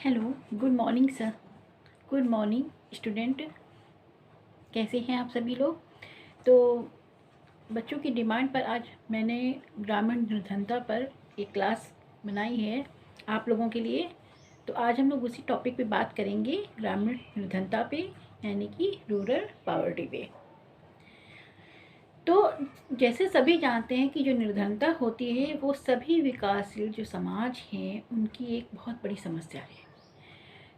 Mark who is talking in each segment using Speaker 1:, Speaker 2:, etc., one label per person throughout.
Speaker 1: Hello, good morning sir. Good morning student. कैसे हैं आप सभी लोग? तो बच्चों की डिमांड पर आज मैंने ग्रामीण निर्धनता पर एक क्लास बनाई है आप लोगों के लिए। तो आज हम लोग उसी टॉपिक पे बात करेंगे, ग्रामीण निर्धनता पे, यानी कि रूरल पॉवर्टी पे। तो जैसे सभी जानते हैं कि जो निर्धनता होती है वो सभी विकासशील जो समाज हैं उनकी एक बहुत बड़ी समस्या है।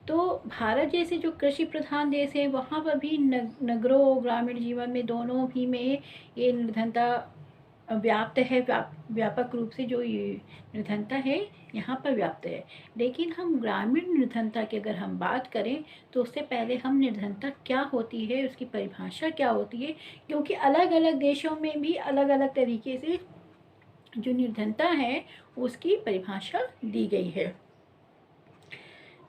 Speaker 1: तो भारत जैसे जो कृषि प्रधान देश है वहाँ पर भी नगरों ग्रामीण जीवन में दोनों ही में ये निर्धनता व्याप्त है। व्यापक रूप से जो ये निर्धनता है यहाँ पर व्याप्त है। लेकिन हम ग्रामीण निर्धनता की अगर हम बात करें तो उससे पहले हम निर्धनता क्या होती है, उसकी परिभाषा क्या होती है, क्योंकि अलग अलग देशों में भी अलग अलग तरीके से जो निर्धनता है उसकी परिभाषा दी गई है।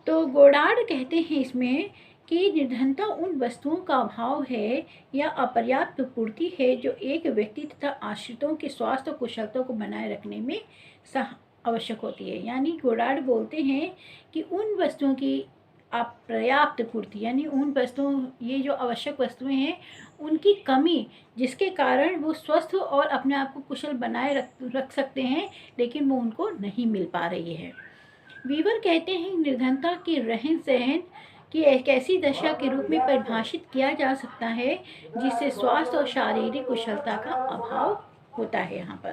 Speaker 1: तो गोडार्ड कहते हैं इसमें कि निर्धनता उन वस्तुओं का अभाव है या अपर्याप्त पूर्ति है जो एक व्यक्ति तथा आश्रितों के स्वास्थ्य और कुशलता को बनाए रखने में आवश्यक होती है। यानी गोडार्ड बोलते हैं कि उन वस्तुओं की अपर्याप्त पूर्ति, यानी उन वस्तुओं, ये जो आवश्यक वस्तुएं हैं उनकी कमी, जिसके कारण वो स्वस्थ और अपने आप को कुशल बनाए रख सकते हैं, लेकिन वो उनको नहीं मिल पा रही है। वीवर कहते हैं निर्धनता के रहन सहन की एक ऐसी दशा के रूप में परिभाषित किया जा सकता है जिससे स्वास्थ्य और शारीरिक कुशलता का अभाव होता है यहाँ पर।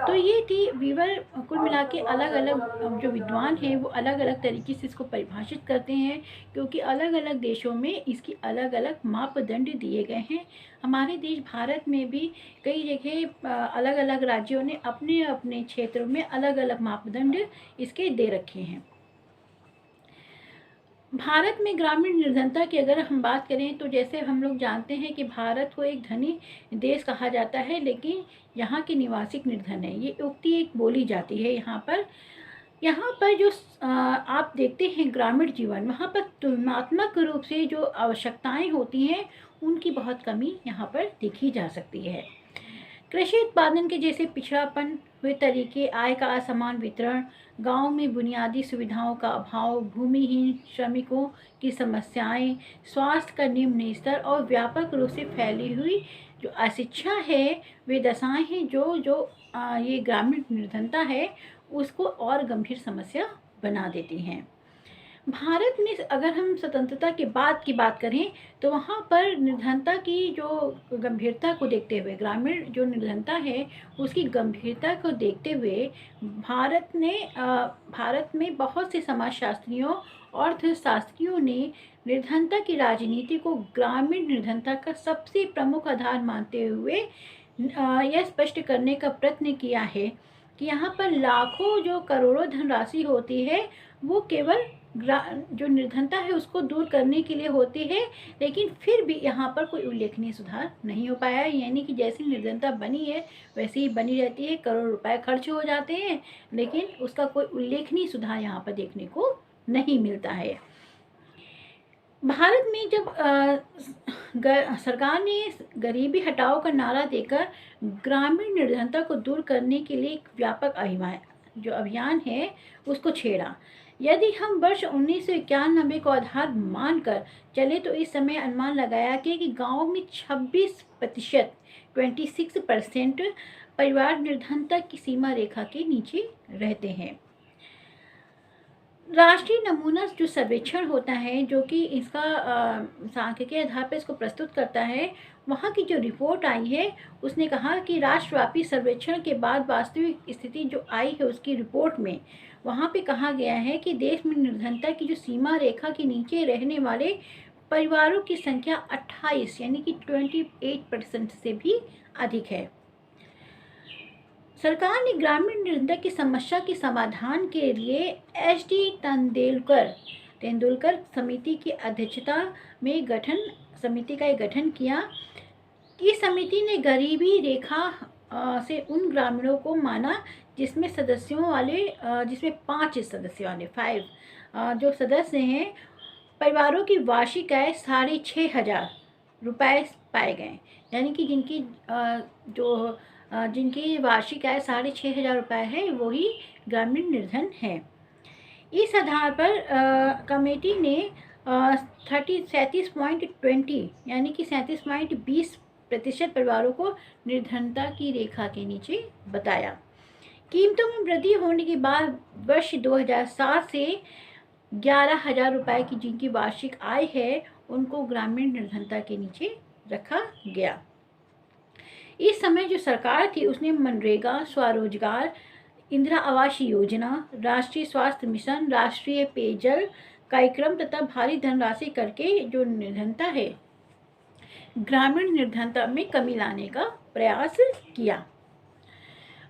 Speaker 1: तो ये थी वीवर। कुल मिला के अलग अलग जो विद्वान हैं वो अलग अलग तरीके से इसको परिभाषित करते हैं, क्योंकि अलग अलग देशों में इसकी अलग अलग मापदंड दिए गए हैं। हमारे देश भारत में भी कई जगह अलग अलग राज्यों ने अपने अपने क्षेत्रों में अलग अलग मापदंड इसके दे रखे हैं। भारत में ग्रामीण निर्धनता की अगर हम बात करें तो जैसे हम लोग जानते हैं कि भारत को एक धनी देश कहा जाता है, लेकिन यहाँ के निवासी निर्धन है, ये उक्ति एक बोली जाती है यहाँ पर। यहाँ पर जो आप देखते हैं ग्रामीण जीवन, वहाँ पर तुलनात्मक रूप से जो आवश्यकताएं होती हैं उनकी बहुत कमी यहाँ पर देखी जा सकती है। कृषि उत्पादन के जैसे पिछड़ापन हुए तरीके, आय का असमान वितरण, गांव में बुनियादी सुविधाओं का अभाव, भूमिहीन श्रमिकों की समस्याएं, स्वास्थ्य का निम्न स्तर और व्यापक रूप से फैली हुई जो अशिक्षा है, वे दशाएं हैं जो ये ग्रामीण निर्धनता है उसको और गंभीर समस्या बना देती हैं। भारत में अगर हम स्वतंत्रता के बाद की बात करें तो वहाँ पर निर्धनता की जो गंभीरता को देखते हुए, ग्रामीण जो निर्धनता है उसकी गंभीरता को देखते हुए भारत में बहुत से समाजशास्त्रियों और अर्थशास्त्रियों ने निर्धनता की राजनीति को ग्रामीण निर्धनता का सबसे प्रमुख आधार मानते हुए यह स्पष्ट करने का प्रयत्न किया है कि यहाँ पर लाखों जो करोड़ों धनराशि होती है वो केवल जो निर्धनता है उसको दूर करने के लिए होती है, लेकिन फिर भी यहाँ पर कोई उल्लेखनीय सुधार नहीं हो पाया है। यानी कि जैसी निर्धनता बनी है वैसे ही बनी रहती है, करोड़ रुपए खर्च हो जाते हैं, लेकिन उसका कोई उल्लेखनीय सुधार यहाँ पर देखने को नहीं मिलता है। भारत में जब सरकार ने गरीबी हटाओ का नारा देकर ग्रामीण निर्धनता को दूर करने के लिए एक व्यापक अभियान है उसको छेड़ा। यदि हम वर्ष 1991 को आधार मानकर चले तो इस समय अनुमान लगाया गया कि गाँव में 26% 26% परिवार निर्धनता की सीमा रेखा के नीचे रहते हैं। राष्ट्रीय नमूना जो सर्वेक्षण होता है जो कि इसका सांख्यिकीय आधार पर इसको प्रस्तुत करता है, वहाँ की जो रिपोर्ट आई है उसने कहा कि राष्ट्रव्यापी सर्वेक्षण के बाद वास्तविक स्थिति जो आई है उसकी रिपोर्ट में वहाँ पे कहा गया है कि देश में निर्धनता की जो सीमा रेखा के नीचे रहने वाले परिवारों की संख्या 28 यानी कि 28% से भी अधिक है। सरकार ने ग्रामीण निर्धनता की समस्या के समाधान के लिए एच.डी. तेंदुलकर समिति की अध्यक्षता में समिति का गठन किया। इस समिति ने गरीबी रेखा से उन ग्रामीणों को माना जिसमें 5 सदस्यों वाले 5 जो सदस्य हैं परिवारों की वार्षिक आय 6,500 रुपये पाए गए। यानी कि जिनकी वार्षिक आय 6,500 रुपये है वही ग्रामीण निर्धन है। इस आधार पर कमेटी ने 37.20 यानी कि 37.20% परिवारों को निर्धनता की रेखा के नीचे बताया। कीमतों में वृद्धि होने के बाद वर्ष 2007 से 11,000 रुपये की जिनकी वार्षिक आय है उनको ग्रामीण निर्धनता के नीचे रखा गया। इस समय जो सरकार थी उसने मनरेगा, स्वरोजगार, इंदिरा आवास योजना, राष्ट्रीय स्वास्थ्य मिशन, राष्ट्रीय पेयजल कार्यक्रम तथा भारी धनराशि करके जो निर्धनता है, ग्रामीण निर्धनता में कमी लाने का प्रयास किया।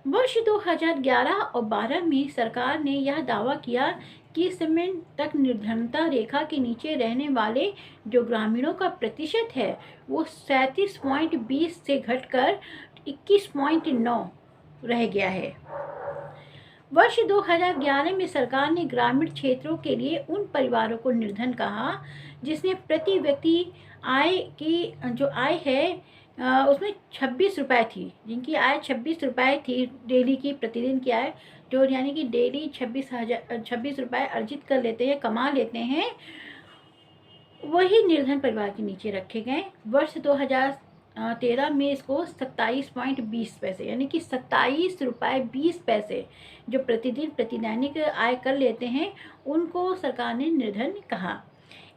Speaker 1: वर्ष 2011 और 12 में सरकार ने यह दावा किया कि इस समय तक निर्धनता रेखा के नीचे रहने वाले जो ग्रामीणों का प्रतिशत है वो 37.20 से घटकर 21.9 रह गया है। वर्ष 2011 में सरकार ने ग्रामीण क्षेत्रों के लिए उन परिवारों को निर्धन कहा जिसने प्रति व्यक्ति आय की जो आय है उसमें 26 रुपये थी, जिनकी आय 26 रुपये थी डेली की, प्रतिदिन की आय, जो यानी कि डेली 26 रुपये अर्जित कर लेते हैं, कमा लेते हैं, वही निर्धन परिवार के नीचे रखे गए। वर्ष 2013 में इसको 27.20 पैसे यानी कि 27 रुपये 20 पैसे जो प्रतिदिन प्रतिदैनिक आय कर लेते हैं उनको सरकार ने निर्धन कहा।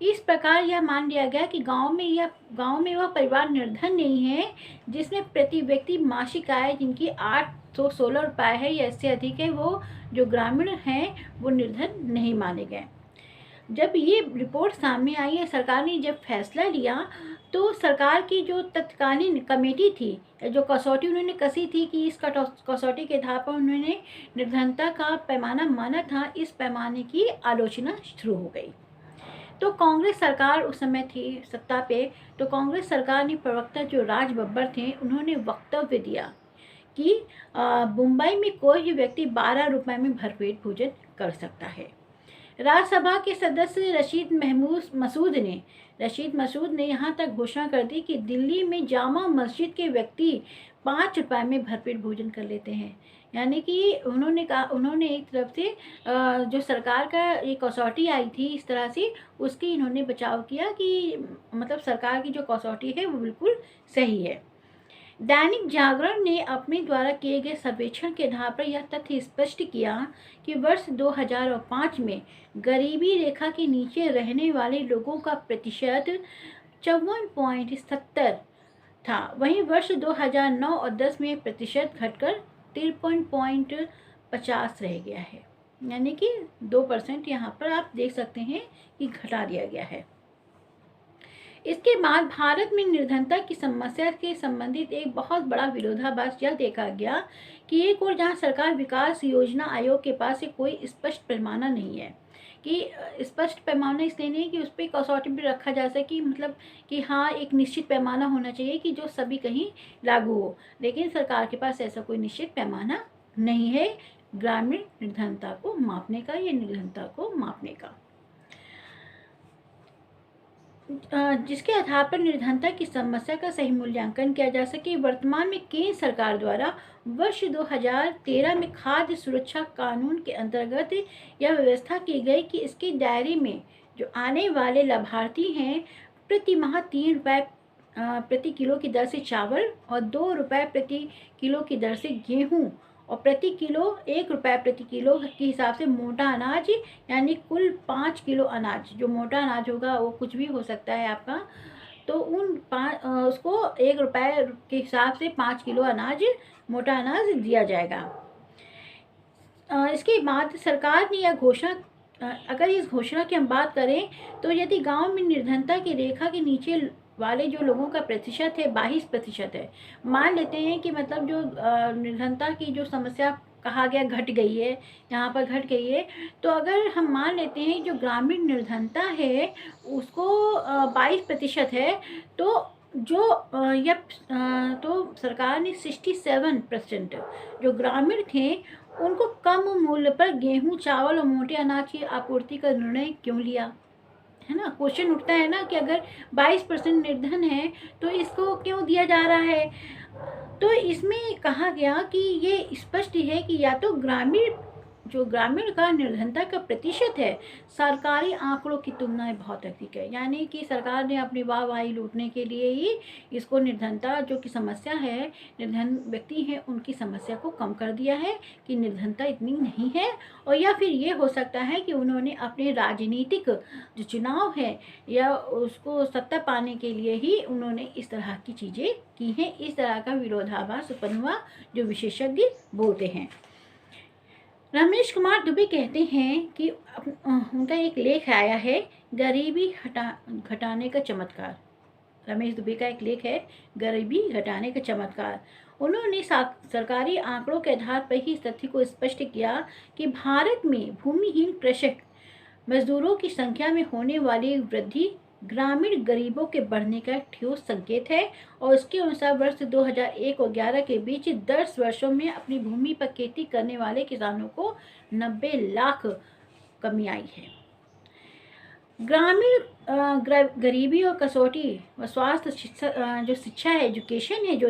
Speaker 1: इस प्रकार यह मान लिया गया कि गांव में वह परिवार निर्धन नहीं है जिसमें प्रति व्यक्ति मासिक आय जिनकी 816 रुपये है या इससे अधिक है, वो जो ग्रामीण हैं वो निर्धन नहीं माने गए। जब ये रिपोर्ट सामने आई है, सरकार ने जब फैसला लिया तो सरकार की जो तत्कालीन कमेटी थी, जो कसौटी उन्होंने कसी थी कि इस कसौटी के आधार पर उन्होंने निर्धनता का पैमाना माना था, इस पैमाने की आलोचना शुरू हो गई। तो कांग्रेस सरकार उस समय थी सत्ता पे, तो कांग्रेस सरकार ने प्रवक्ता जो राज बब्बर थे उन्होंने वक्तव्य दिया कि मुंबई में कोई भी व्यक्ति 12 रुपये में भरपेट भोजन कर सकता है। राज्यसभा के सदस्य रशीद मसूद ने यहाँ तक घोषणा कर दी कि दिल्ली में जामा मस्जिद के व्यक्ति 5 रुपये में भरपेट भोजन कर लेते हैं। यानी कि उन्होंने एक तरफ से जो सरकार का एक कसौटी आई थी इस तरह से उसकी इन्होंने बचाव किया कि मतलब सरकार की जो कसौटी है वो बिल्कुल सही है। दैनिक जागरण ने अपने द्वारा किए गए सर्वेक्षण के आधार पर यह तथ्य स्पष्ट किया कि वर्ष 2005 में गरीबी रेखा के नीचे रहने वाले लोगों का प्रतिशत 54.70 था। वहीं वर्ष 2009 और 10 में प्रतिशत घटकर 53.50 रह गया है, यानी कि 2% यहाँ पर आप देख सकते हैं कि घटा दिया गया है। इसके बाद भारत में निर्धनता की समस्या के संबंधित एक बहुत बड़ा विरोधाभास यह देखा गया कि एक और जहाँ सरकार विकास योजना आयोग के पास कोई स्पष्ट पैमाना नहीं है, कि स्पष्ट पैमाना इसलिए नहीं कि उस पर कसौटी भी रखा जा सके, मतलब कि हाँ एक निश्चित पैमाना होना चाहिए कि जो सभी कहीं लागू हो, लेकिन सरकार के पास ऐसा कोई निश्चित पैमाना नहीं है ग्रामीण निर्धनता को मापने का या निर्धनता को मापने का, जिसके आधार पर निर्धनता की समस्या का सही मूल्यांकन किया जा सके। वर्तमान में केंद्र सरकार द्वारा वर्ष 2013 में खाद्य सुरक्षा कानून के अंतर्गत यह व्यवस्था की गई कि इसके दायरे में जो आने वाले लाभार्थी हैं प्रति माह 3 रुपये प्रति किलो की दर से चावल और 2 रुपये प्रति किलो की दर से गेहूँ और प्रति किलो 1 रुपये प्रति किलो के हिसाब से मोटा अनाज, यानी कुल 5 किलो अनाज, जो मोटा अनाज होगा वो कुछ भी हो सकता है आपका, तो उसको 1 रुपये के हिसाब से 5 किलो अनाज, मोटा अनाज दिया जाएगा। इसके बाद सरकार ने यह घोषणा, अगर इस घोषणा की हम बात करें तो यदि गांव में निर्धनता की रेखा के नीचे वाले जो लोगों का प्रतिशत है 22% है, मान लेते हैं कि मतलब जो निर्धनता की जो समस्या कहा गया घट गई है, यहाँ पर घट गई है, तो अगर हम मान लेते हैं जो ग्रामीण निर्धनता है उसको 22% है, तो तो सरकार ने 67% जो ग्रामीण थे उनको कम मूल्य पर गेहूँ, चावल और मोटे अनाज की आपूर्ति का निर्णय क्यों लिया, है ना। क्वेश्चन उठता है ना कि अगर 22% निर्धन है तो इसको क्यों दिया जा रहा है। तो इसमें कहा गया कि ये स्पष्ट है कि या तो ग्रामीण जो ग्रामीण का निर्धनता का प्रतिशत है सरकारी आंकड़ों की तुलना में बहुत अधिक है। यानी कि सरकार ने अपनी वाहवाही लूटने के लिए ही इसको निर्धनता जो कि समस्या है, निर्धन व्यक्ति हैं उनकी समस्या को कम कर दिया है कि निर्धनता इतनी नहीं है। और या फिर ये हो सकता है कि उन्होंने अपने राजनीतिक जो चुनाव है या उसको सत्ता पाने के लिए ही उन्होंने इस तरह की चीज़ें की हैं। इस तरह का विरोधाभास उत्पन्न हुआ जो विशेषज्ञ बोलते हैं। रमेश कुमार दुबे कहते हैं कि उनका एक लेख आया है, गरीबी घटाने का चमत्कार। रमेश दुबे का एक लेख है, गरीबी घटाने का चमत्कार। उन्होंने सरकारी आंकड़ों के आधार पर ही इस तथ्य को स्पष्ट किया कि भारत में भूमिहीन कृषक मजदूरों की संख्या में होने वाली वृद्धि ग्रामीण गरीबों के बढ़ने का ठोस संकेत है। और उसके अनुसार वर्ष 2001 और 11 के बीच 10 वर्षों में अपनी भूमि पर खेती करने वाले किसानों को 90 लाख कमी आई है। ग्रामीण गरीबी और कसौटी व स्वास्थ्य जो शिक्षा है, एजुकेशन है, जो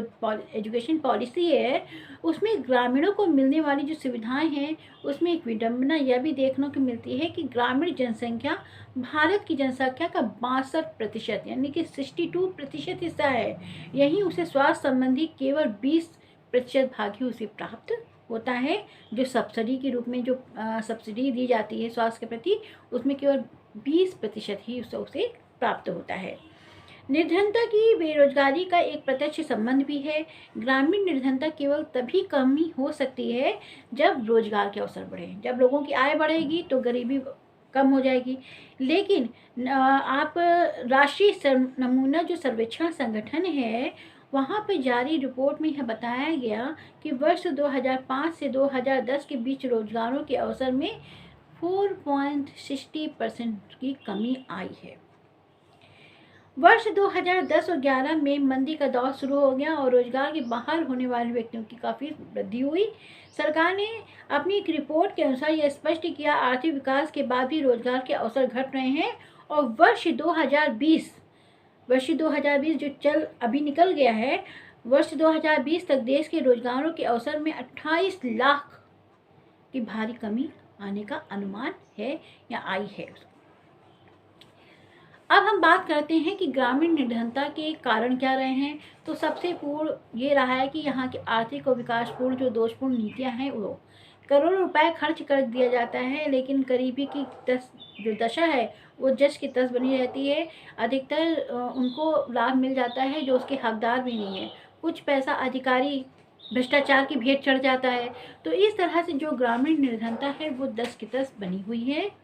Speaker 1: एजुकेशन पॉलिसी है, उसमें ग्रामीणों को मिलने वाली जो सुविधाएं हैं उसमें एक विडंबना यह भी देखने को मिलती है कि ग्रामीण जनसंख्या भारत की जनसंख्या का 62% यानी कि 62% हिस्सा है। यही उसे स्वास्थ्य संबंधी केवल 20% भाग ही उसे प्राप्त होता है। जो सब्सिडी के रूप में जो सब्सिडी दी जाती है स्वास्थ्य के प्रति, उसमें केवल 20% ही उसे प्राप्त होता है। निर्धनता की बेरोजगारी का एक प्रत्यक्ष संबंध भी है। ग्रामीण निर्धनता केवल तभी कमी हो सकती है जब रोजगार के अवसर बढ़े। जब लोगों की आय बढ़ेगी तो गरीबी कम हो जाएगी। लेकिन आप राष्ट्रीय नमूना जो सर्वेक्षण संगठन है वहाँ पर जारी रिपोर्ट में यह बताया गया कि वर्ष 2005 से 2010 के बीच रोजगारों के अवसर में 4.60% की कमी आई है। वर्ष 2010 और 11 में मंदी का दौर शुरू हो गया और रोजगार के बाहर होने वाले व्यक्तियों की काफ़ी वृद्धि हुई। सरकार ने अपनी एक रिपोर्ट के अनुसार यह स्पष्ट किया, आर्थिक विकास के बाद भी रोजगार के अवसर घट रहे हैं। और वर्ष 2020 जो अभी निकल गया है, वर्ष 2020 तक देश के रोजगारों के अवसर में 28 लाख की भारी कमी आने का अनुमान है या आई है। अब हम बात करते हैं कि ग्रामीण निर्धनता के कारण क्या रहे हैं। तो सबसे पूर्ण ये रहा है कि यहाँ की आर्थिक और विकासपूर्ण जो दोषपूर्ण नीतियाँ हैं वो करोड़ों रुपए खर्च कर दिया जाता है, लेकिन गरीबी की जो दशा है वो जश की तस बनी रहती है। अधिकतर उनको लाभ मिल जाता है जो उसके हकदार भी नहीं है। कुछ पैसा अधिकारी भ्रष्टाचार की भेंट चढ़ जाता है। तो इस तरह से जो ग्रामीण निर्धनता है वो दस की तस बनी हुई है।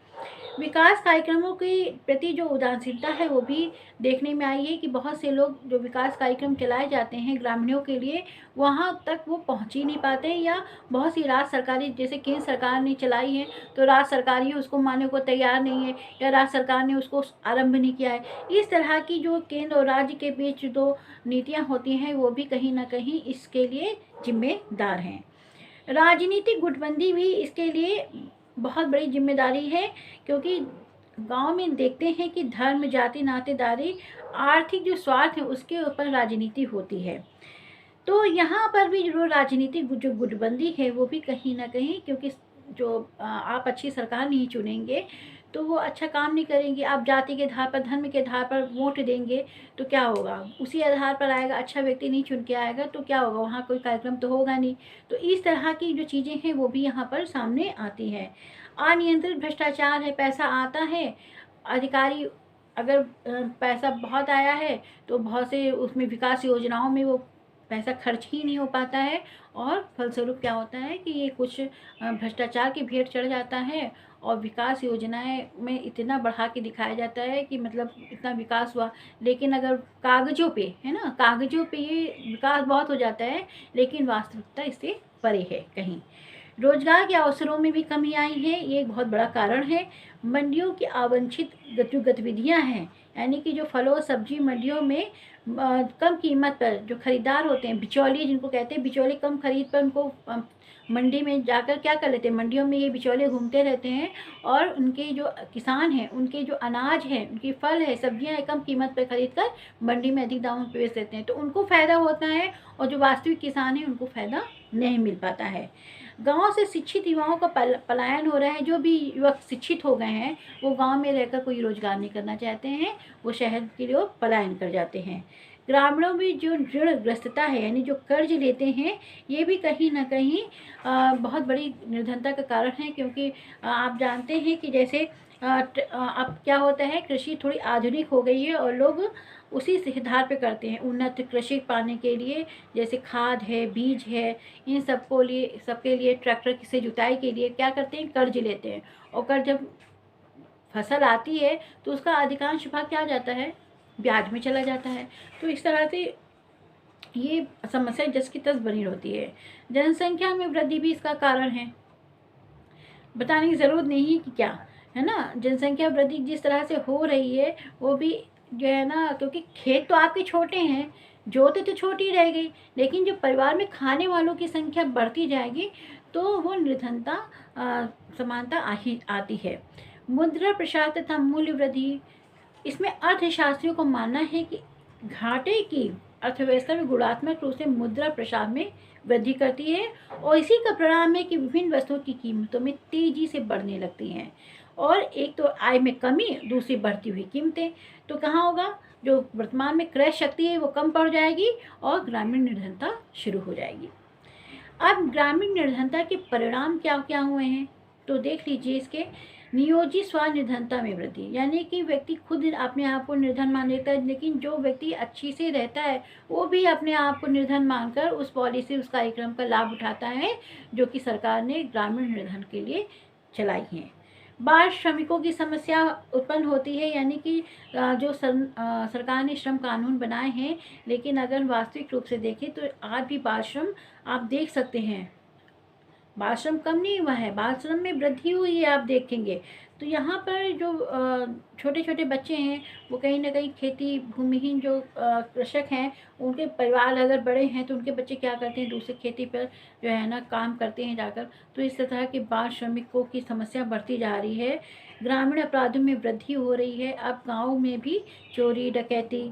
Speaker 1: विकास कार्यक्रमों के प्रति जो उदासीनता है वो भी देखने में आई है कि बहुत से लोग जो विकास कार्यक्रम चलाए जाते हैं ग्रामीणों के लिए वहाँ तक वो पहुँच ही नहीं पाते हैं, या बहुत सी राज्य सरकारी जैसे केंद्र सरकार ने चलाई है तो राज्य सरकार ही उसको मानने को तैयार नहीं है या राज्य सरकार ने उसको आरंभ नहीं किया है। इस तरह की जो केंद्र और राज्य के बीच जो नीतियाँ होती हैं वो भी कहीं ना कहीं इसके लिए जिम्मेदार हैं। राजनीतिक गुटबंदी भी इसके लिए बहुत बड़ी जिम्मेदारी है, क्योंकि गांव में देखते हैं कि धर्म, जाति, नातेदारी, आर्थिक जो स्वार्थ है उसके ऊपर राजनीति होती है। तो यहाँ पर भी जो राजनीतिक जो गुटबंदी है वो भी कहीं ना कहीं, क्योंकि जो आप अच्छी सरकार नहीं चुनेंगे तो वो अच्छा काम नहीं करेंगे। आप जाति के आधार पर, धर्म के आधार पर वोट देंगे तो क्या होगा, उसी आधार पर आएगा, अच्छा व्यक्ति नहीं चुन के आएगा तो क्या होगा, वहाँ कोई कार्यक्रम तो होगा नहीं। तो इस तरह की जो चीज़ें हैं वो भी यहाँ पर सामने आती हैं। अनियंत्रित भ्रष्टाचार है, पैसा आता है, अधिकारी अगर पैसा बहुत आया है तो बहुत से उसमें विकास योजनाओं में वो पैसा खर्च ही नहीं हो पाता है, और फलस्वरूप क्या होता है कि ये कुछ भ्रष्टाचार की भेंट चढ़ जाता है और विकास योजनाएं में इतना बढ़ा के दिखाया जाता है कि मतलब इतना विकास हुआ, लेकिन अगर कागज़ों पे है ना, कागज़ों पे ये विकास बहुत हो जाता है लेकिन वास्तविकता इससे परे है कहीं। रोजगार के अवसरों में भी कमी आई है, ये एक बहुत बड़ा कारण है। मंडियों की अवांछित जो गतिविधियाँ हैं, यानी कि जो फलों और सब्जी मंडियों में कम कीमत पर जो खरीदार होते हैं, बिचौलिए जिनको कहते हैं, बिचौलिए कम खरीद पर उनको मंडी में जाकर क्या कर लेते हैं, मंडियों में ये बिचौलिए घूमते रहते हैं और उनके जो किसान हैं उनके जो अनाज है, उनकी फल है, सब्जियां है, कम कीमत पर खरीद कर मंडी में अधिक दामों पर बेच देते हैं। तो उनको फ़ायदा होता है और जो वास्तविक किसान है उनको फ़ायदा नहीं मिल पाता है। गांव से शिक्षित युवाओं का पलायन हो रहा है। जो भी युवक शिक्षित हो गए हैं वो गांव में रहकर कोई रोजगार नहीं करना चाहते हैं, वो शहर के लिए पलायन कर जाते हैं। ग्रामीणों में जो ऋणग्रस्तता है, यानी जो कर्ज लेते हैं, ये भी कहीं ना कहीं बहुत बड़ी निर्धनता का कारण है। क्योंकि आप जानते हैं कि जैसे अब क्या होता है, कृषि थोड़ी आधुनिक हो गई है और लोग उसी से आधार पे करते हैं। उन्नत कृषि पाने के लिए जैसे खाद है, बीज है, इन सबके लिए ट्रैक्टर से जुताई के लिए क्या करते हैं, कर्ज लेते हैं। और कर्ज जब फसल आती है तो उसका अधिकांश भाग क्या जाता है, ब्याज में चला जाता है। तो इस तरह से ये समस्या जस की तस बनी रहती है। जनसंख्या में वृद्धि भी इसका कारण है, बताने की ज़रूरत नहीं है कि क्या है ना। जनसंख्या वृद्धि जिस तरह से हो रही है वो भी जो है ना, क्योंकि खेत तो आपके छोटे हैं, जोते तो छोटी रह गई, लेकिन जो परिवार में खाने वालों की संख्या बढ़ती जाएगी तो वो निर्धनता समानता आती है। मुद्रा प्रसार तथा मूल्य वृद्धि, इसमें अर्थशास्त्रियों को मानना है कि घाटे की अर्थव्यवस्था में गुणात्मक रूप से मुद्रा प्रसार में वृद्धि करती है और इसी का परिणाम है कि विभिन्न वस्तुओं की कीमतों में तेजी से बढ़ने लगती हैं। और एक तो आय में कमी, दूसरी बढ़ती हुई कीमतें। तो कहाँ होगा, जो वर्तमान में क्रय शक्ति है वो कम पड़ जाएगी और ग्रामीण निर्धनता शुरू हो जाएगी। अब ग्रामीण निर्धनता के परिणाम क्या क्या हुए हैं तो देख लीजिए इसके। नियोजित स्वनिर्धनता में वृद्धि, यानी कि व्यक्ति खुद अपने आप को निर्धन मान लेता है, लेकिन जो व्यक्ति अच्छी से रहता है वो भी अपने आप को निर्धन मानकर उस पॉलिसी, उस कार्यक्रम का लाभ उठाता है जो कि सरकार ने ग्रामीण निर्धन के लिए चलाई है। बाल श्रमिकों की समस्या उत्पन्न होती है, यानी कि जो सरकार ने श्रम कानून बनाए हैं, लेकिन अगर वास्तविक रूप से देखें तो आज भी बाल श्रम आप देख सकते हैं, बाल श्रम कम नहीं हुआ है, बाल श्रम में वृद्धि हुई है आप देखेंगे। तो यहाँ पर जो छोटे छोटे बच्चे हैं वो कहीं ना कहीं खेती भूमिहीन जो कृषक हैं, उनके परिवार अगर बड़े हैं तो उनके बच्चे क्या करते हैं, दूसरे खेती पर जो है ना काम करते हैं जाकर। तो इस तरह के बाल श्रमिकों की समस्या बढ़ती जा रही है। ग्रामीण अपराधों में वृद्धि हो रही है। अब गाँव में भी चोरी डकैती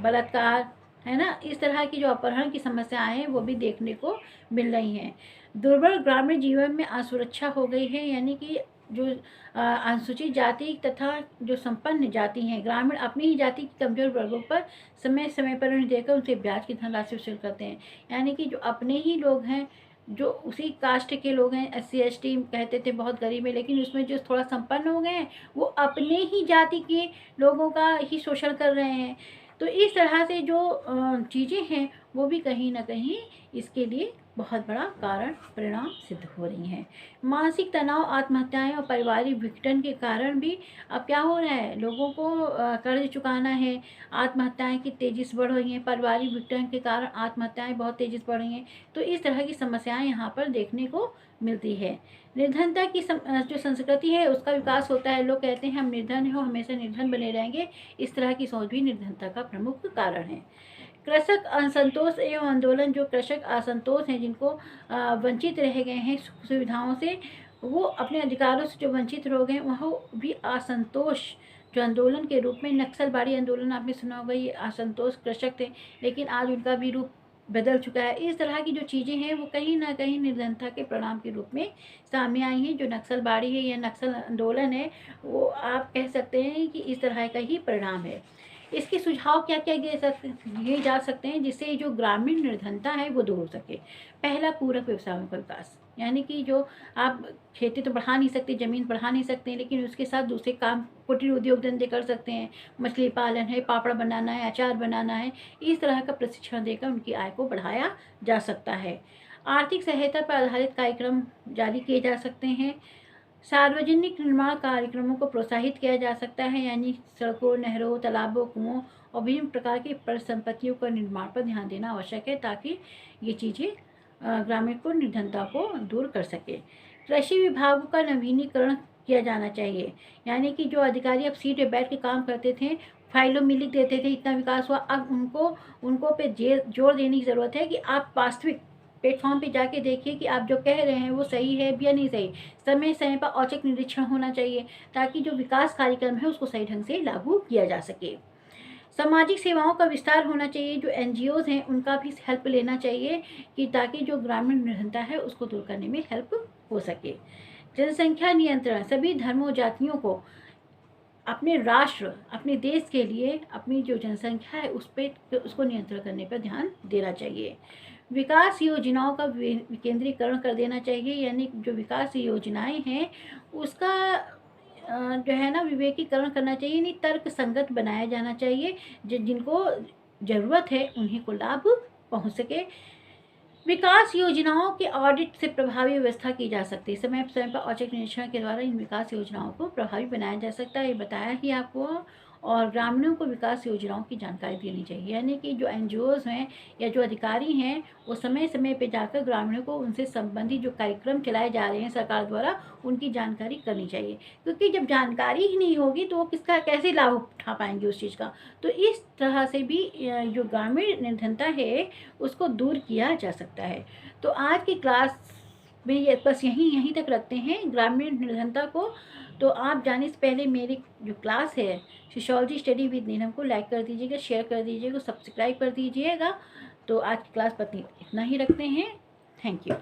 Speaker 1: बलात्कार है ना, इस तरह की जो अपहरण की समस्याएं हैं वो भी देखने को मिल रही हैं। दुर्बल ग्रामीण जीवन में असुरक्षा हो गई है, यानी कि जो अनुसूचित जाति तथा जो संपन्न जाति हैं, ग्रामीण अपनी ही जाति की कमजोर वर्गों पर समय समय पर ऋण देकर उनसे ब्याज की धनराशि वसूल करते हैं। यानी कि जो अपने ही लोग हैं, जो उसी कास्ट के लोग हैं, SC ST कहते थे बहुत गरीब है, लेकिन उसमें जो थोड़ा संपन्न हो गए हैं वो अपने ही जाति के लोगों का ही शोषण कर रहे हैं। तो इस तरह से जो चीज़ें हैं वो भी कहीं ना कहीं इसके लिए बहुत बड़ा कारण परिणाम सिद्ध हो रही हैं। मानसिक तनाव, आत्महत्याएं और पारिवारिक विघटन के कारण भी अब क्या हो रहा है, लोगों को कर्ज चुकाना है, आत्महत्याएं की तेज़ी से बढ़ रही हैं, पारिवारिक विघटन के कारण आत्महत्याएं बहुत तेज़ी से बढ़ रही हैं। तो इस तरह की समस्याएं यहाँ पर देखने को मिलती है। निर्धनता की जो संस्कृति है उसका विकास होता है। लोग कहते हैं हम निर्धन हैं और हमेशा निर्धन बने रहेंगे, इस तरह की सोच भी निर्धनता का प्रमुख कारण है। कृषक असंतोष एवं आंदोलन, जो कृषक असंतोष हैं, जिनको वंचित रह गए हैं सुख सुविधाओं से, वो अपने अधिकारों से जो वंचित हो गए वह भी असंतोष जो आंदोलन के रूप में, नक्सलबाड़ी आंदोलन आपने सुना होगा, ये असंतोष कृषक थे, लेकिन आज उनका भी रूप बदल चुका है। इस तरह की जो चीज़ें हैं वो कहीं ना कहीं निर्धनता के परिणाम के रूप में सामने आई हैं। जो नक्सलबाड़ी है या नक्सल आंदोलन है वो आप कह सकते हैं कि इस तरह का ही परिणाम है। इसके सुझाव क्या क्या दिए जा सकते हैं जिससे जो ग्रामीण निर्धनता है वो दूर हो सके। पहला, पूरक व्यवसायों का विकास, यानी कि जो आप खेती तो बढ़ा नहीं सकते, ज़मीन बढ़ा नहीं सकते, लेकिन उसके साथ दूसरे काम, कुटीर उद्योग धंधे कर सकते हैं। मछली पालन है, पापड़ बनाना है, अचार बनाना है, इस तरह का प्रशिक्षण देकर उनकी आय को बढ़ाया जा सकता है। आर्थिक सहायता पर आधारित कार्यक्रम जारी किए जा सकते हैं। सार्वजनिक निर्माण कार्यक्रमों को प्रोत्साहित किया जा सकता है, यानी सड़कों, नहरों, तालाबों, कुओं और विभिन्न प्रकार की परिसंपत्तियों का निर्माण पर ध्यान देना आवश्यक है ताकि ये चीज़ें ग्रामीण को निर्धनता को दूर कर सके। कृषि विभागों का नवीनीकरण किया जाना चाहिए, यानी कि जो अधिकारी अब सीट पे बैठ के काम करते थे, फाइलों में लिख देते थे इतना विकास हुआ, अब उनको पे जोर देने की ज़रूरत है कि आप वास्तविक प्लेटफॉर्म पे जाके देखिए कि आप जो कह रहे हैं वो सही है या नहीं सही। समय समय पर औचक निरीक्षण होना चाहिए ताकि जो विकास कार्यक्रम है उसको सही ढंग से लागू किया जा सके। सामाजिक सेवाओं का विस्तार होना चाहिए, जो एनजीओज़ हैं उनका भी हेल्प लेना चाहिए कि ताकि जो ग्रामीण निर्धनता है उसको दूर करने में हेल्प हो सके। जनसंख्या नियंत्रण, सभी धर्मों जातियों को अपने राष्ट्र, अपने देश के लिए अपनी जो जनसंख्या है उसको नियंत्रण करने पर ध्यान देना चाहिए। विकास योजनाओं का विकेंद्रीकरण कर देना चाहिए, यानी जो विकास योजनाएं हैं उसका जो है ना विवेकीकरण करना चाहिए, यानी तर्क संगत बनाया जाना चाहिए, जिनको ज़रूरत है उन्हीं को लाभ पहुंच सके। विकास योजनाओं के ऑडिट से प्रभावी व्यवस्था की जा सकती है। समय समय पर औचक निरीक्षण के द्वारा इन विकास योजनाओं को प्रभावी बनाया जा सकता है, ये बताया ही आपको। और ग्रामीणों को विकास योजनाओं की जानकारी देनी चाहिए, यानी कि जो एनजीओज़ हैं या जो अधिकारी हैं वो समय समय पे जाकर ग्रामीणों को उनसे संबंधित जो कार्यक्रम चलाए जा रहे हैं सरकार द्वारा उनकी जानकारी करनी चाहिए, क्योंकि जब जानकारी ही नहीं होगी तो वो किसका कैसे लाभ उठा पाएंगे उस चीज़ का। तो इस तरह से भी जो ग्रामीण निर्धनता है उसको दूर किया जा सकता है। तो आज की क्लास में ये बस यहीं तक रखते हैं ग्रामीण निर्धनता को। तो आप जाने से पहले मेरी जो क्लास है सोशियोलॉजी स्टडी विद नीलम को लाइक कर दीजिएगा, शेयर कर दीजिएगा, सब्सक्राइब कर दीजिएगा। तो आज की क्लास पर इतना ही रखते हैं। Thank you.